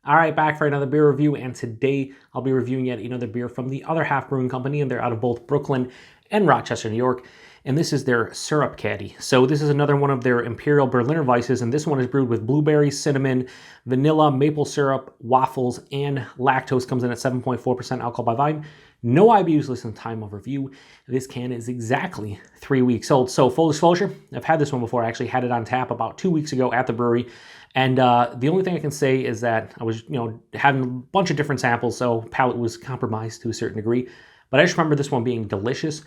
All right, back for another beer review, and today I'll be reviewing yet another beer from the Other Half Brewing Company, and they're out of both Brooklyn and Rochester, New York, and this is their Syrup Caddy. So this is another one of their Imperial Berliner Weisses, and this one is brewed with blueberries, cinnamon, vanilla, maple syrup, waffles, and lactose. Comes in at 7.4% alcohol by volume. No IBUs listed in time of review. This can is exactly 3 weeks old. So full disclosure, I've had this one before. I actually had it on tap about 2 weeks ago at the brewery. And the only thing I can say is that I was, having a bunch of different samples, so palate was compromised to a certain degree. But I just remember this one being delicious,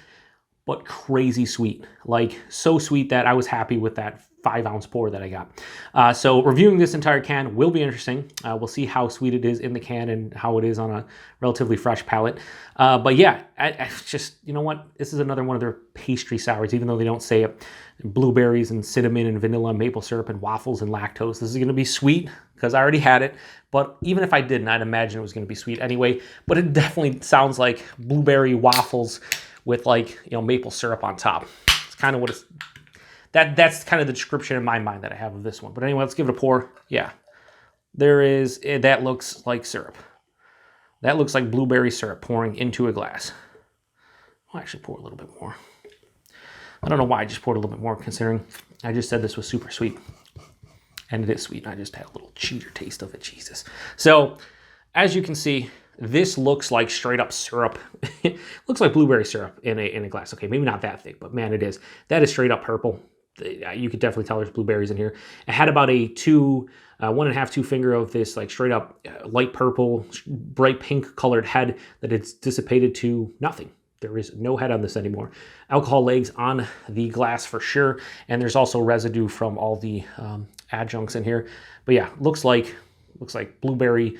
but crazy sweet. Like, so sweet that I was happy with that 5-ounce pour that I got. So reviewing this entire can will be interesting. We'll see how sweet it is in the can and how it is on a relatively fresh palate. But yeah, I just, you know what? This is another one of their pastry sours, even though they don't say it. Blueberries and cinnamon and vanilla, maple syrup and waffles and lactose. This is going to be sweet because I already had it. But even if I didn't, I'd imagine it was going to be sweet anyway. But it definitely sounds like blueberry waffles with, like, maple syrup on top. It's kind of what it's... That's kind of the description in my mind that I have of this one. But anyway, let's give it a pour. Yeah, that looks like syrup. That looks like blueberry syrup pouring into a glass. I'll actually pour a little bit more. I don't know why I just poured a little bit more, considering I just said this was super sweet. And it is sweet. I just had a little cheater taste of it, Jesus. So, as you can see, this looks like straight up syrup. It looks like blueberry syrup in a glass. Okay, maybe not that thick, but man, it is. That is straight up purple. You could definitely tell there's blueberries in here. It had about a 1.5, 2 finger of this, like, straight up light purple, bright pink colored head that it's dissipated to nothing. There is no head on this anymore. Alcohol legs on the glass for sure, and there's also residue from all the adjuncts in here. But yeah, looks like blueberry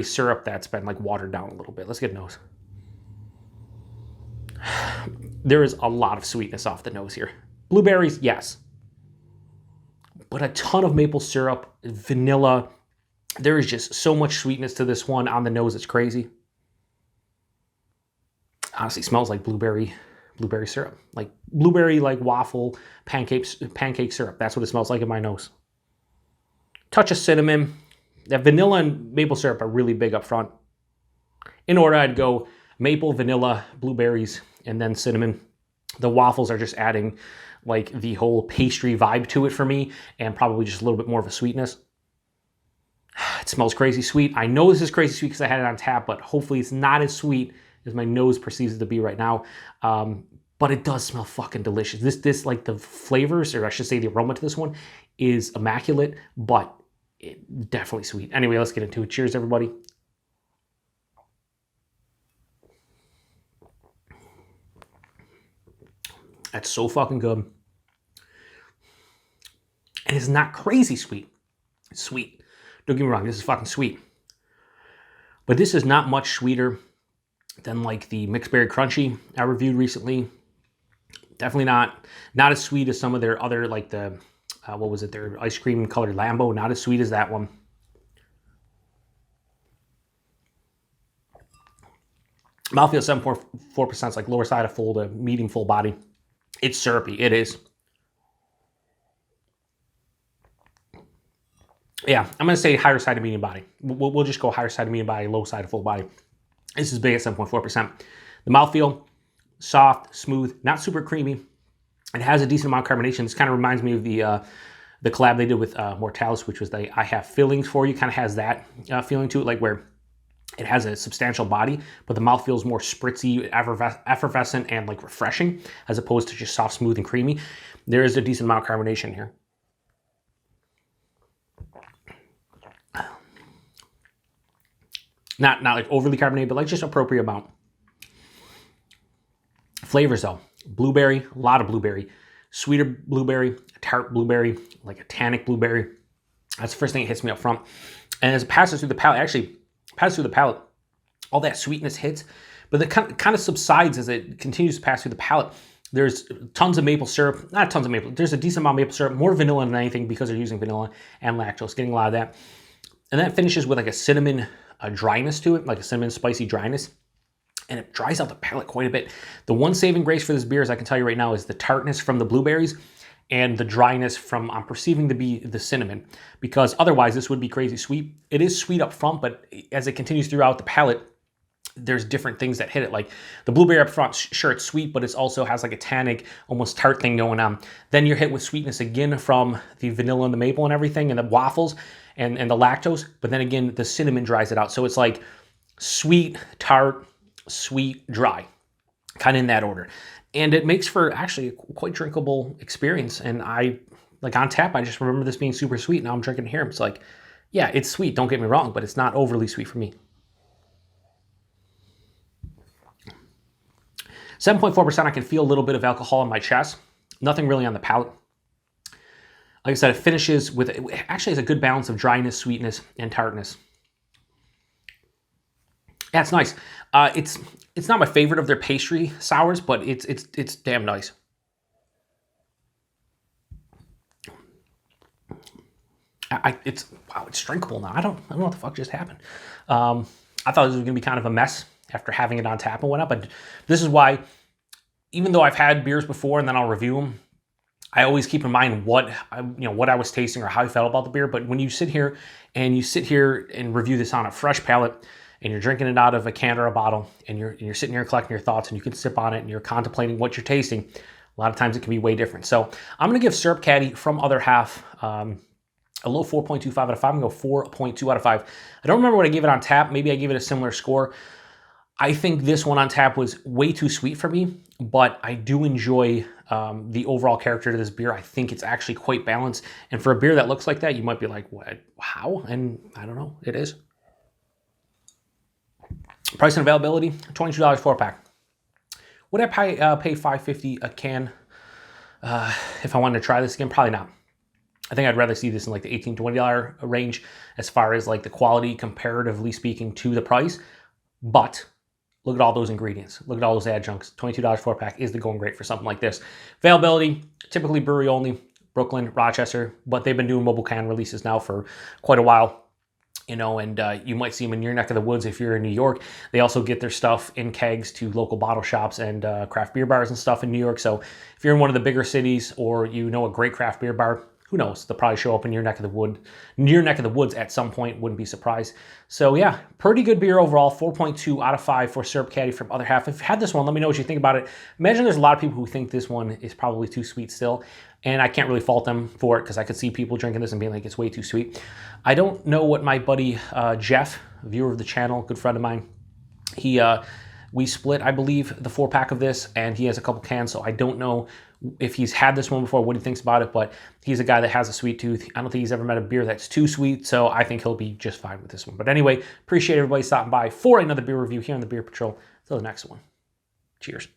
syrup that's been, like, watered down a little bit. Let's get a nose. There is a lot of sweetness off the nose here. Blueberries, yes. But a ton of maple syrup, vanilla. There is just so much sweetness to this one on the nose, it's crazy. Honestly, smells like blueberry syrup. Like blueberry, like waffle, pancake syrup. That's what it smells like in my nose. Touch of cinnamon. That vanilla and maple syrup are really big up front. In order, I'd go maple, vanilla, blueberries, and then cinnamon. The waffles are just adding, like, the whole pastry vibe to it for me, and probably just a little bit more of a sweetness. It smells crazy sweet. I know this is crazy sweet because I had it on tap, but hopefully it's not as sweet as my nose perceives it to be right now. But it does smell fucking delicious. This, like, the flavors, or I should say the aroma to this one, is immaculate, but definitely sweet. Anyway, let's get into it. Cheers, everybody. That's so fucking good. And it's not crazy sweet. It's sweet. Don't get me wrong, this is fucking sweet. But this is not much sweeter than, like, the Mixed Berry Crunchy I reviewed recently. Definitely not as sweet as some of their other, like the, their ice cream colored Lambo. Not as sweet as that one. Mouthfeel 7.4% is like lower side of full to medium full body. It's syrupy. It is. Yeah, I'm going to say higher side of medium body. We'll just go higher side of medium body, low side of full body. This is big at 7.4%. The mouthfeel, soft, smooth, not super creamy. It has a decent amount of carbonation. This kind of reminds me of the collab they did with Mortalis, which was the I Have Fillings For You. Kind of has that feeling to it, like where it has a substantial body, but the mouthfeel is more spritzy, effervescent, and, like, refreshing, as opposed to just soft, smooth, and creamy. There is a decent amount of carbonation here. Not like overly carbonated, but, like, just appropriate amount. Flavors, though. Blueberry, a lot of blueberry. Sweeter blueberry, tart blueberry, like a tannic blueberry. That's the first thing that hits me up front. And as it passes through the palate, all that sweetness hits, but it kind of subsides as it continues to pass through the palate. There's tons of maple syrup, not tons of maple, there's a decent amount of maple syrup, more vanilla than anything because they're using vanilla and lactose, getting a lot of that. And that finishes with, like, a cinnamon dryness to it, like a cinnamon spicy dryness. And it dries out the palate quite a bit. The one saving grace for this beer, as I can tell you right now, is the tartness from the blueberries. and the dryness from I'm perceiving to be the cinnamon, because otherwise this would be crazy sweet. It is sweet up front, but as it continues throughout the palate, there's different things that hit it. Like the blueberry up front, sure, it's sweet, but it also has like a tannic, almost tart thing going on. Then you're hit with sweetness again from the vanilla and the maple and everything, and the waffles and the lactose. But then again, the cinnamon dries it out. So it's like sweet, tart, sweet, dry, kind of in that order. And it makes for actually a quite drinkable experience. And like on tap, I just remember this being super sweet. Now I'm drinking it here. It's like, yeah, it's sweet, don't get me wrong, but it's not overly sweet for me. 7.4%, I can feel a little bit of alcohol in my chest. Nothing really on the palate. Like I said, it finishes with, it actually has a good balance of dryness, sweetness, and tartness. Yeah, it's nice. It's not my favorite of their pastry sours, but it's damn nice. Wow, it's drinkable now. I don't know what the fuck just happened. I thought this was gonna be kind of a mess after having it on tap and whatnot, but this is why, even though I've had beers before and then I'll review them, I always keep in mind what I was tasting or how I felt about the beer. But when you sit here and review this on a fresh palate, and you're drinking it out of a can or a bottle, and you're sitting here collecting your thoughts, and you can sip on it, and you're contemplating what you're tasting, a lot of times it can be way different. So I'm gonna give Syrup Caddy from Other Half a low 4.25 out of 5. I'm gonna go 4.2 out of 5. I don't remember what I gave it on tap. Maybe I gave it a similar score. I think this one on tap was way too sweet for me, but I do enjoy the overall character to this beer. I think it's actually quite balanced. And for a beer that looks like that, you might be like, what, how? And I don't know, it is. Price and availability, $22 4-pack. Would I pay $5.50 a can if I wanted to try this again? Probably not. I think I'd rather see this in like the $18, $20 range as far as like the quality comparatively speaking to the price. But look at all those ingredients. Look at all those adjuncts. $22 4-pack is the going rate for something like this. Availability, typically brewery only, Brooklyn, Rochester, but they've been doing mobile can releases now for quite a while. And you might see them in your neck of the woods if you're in New York. They also get their stuff in kegs to local bottle shops and craft beer bars and stuff in New York. So if you're in one of the bigger cities or you know a great craft beer bar, who knows? They'll probably show up in your neck of the woods at some point. Wouldn't be surprised. So yeah, pretty good beer overall. 4.2 out of 5 for Syrup Caddy from Other Half. If you had this one, let me know what you think about it. Imagine there's a lot of people who think this one is probably too sweet still, and I can't really fault them for it because I could see people drinking this and being like, it's way too sweet. I don't know what my buddy Jeff, viewer of the channel, good friend of mine, we split, I believe, the 4-pack of this, and he has a couple cans, so I don't know if he's had this one before, what he thinks about it, but he's a guy that has a sweet tooth. I don't think he's ever met a beer that's too sweet, so I think he'll be just fine with this one. But anyway, appreciate everybody stopping by for another beer review here on the Beer Patrol. Till the next one. Cheers.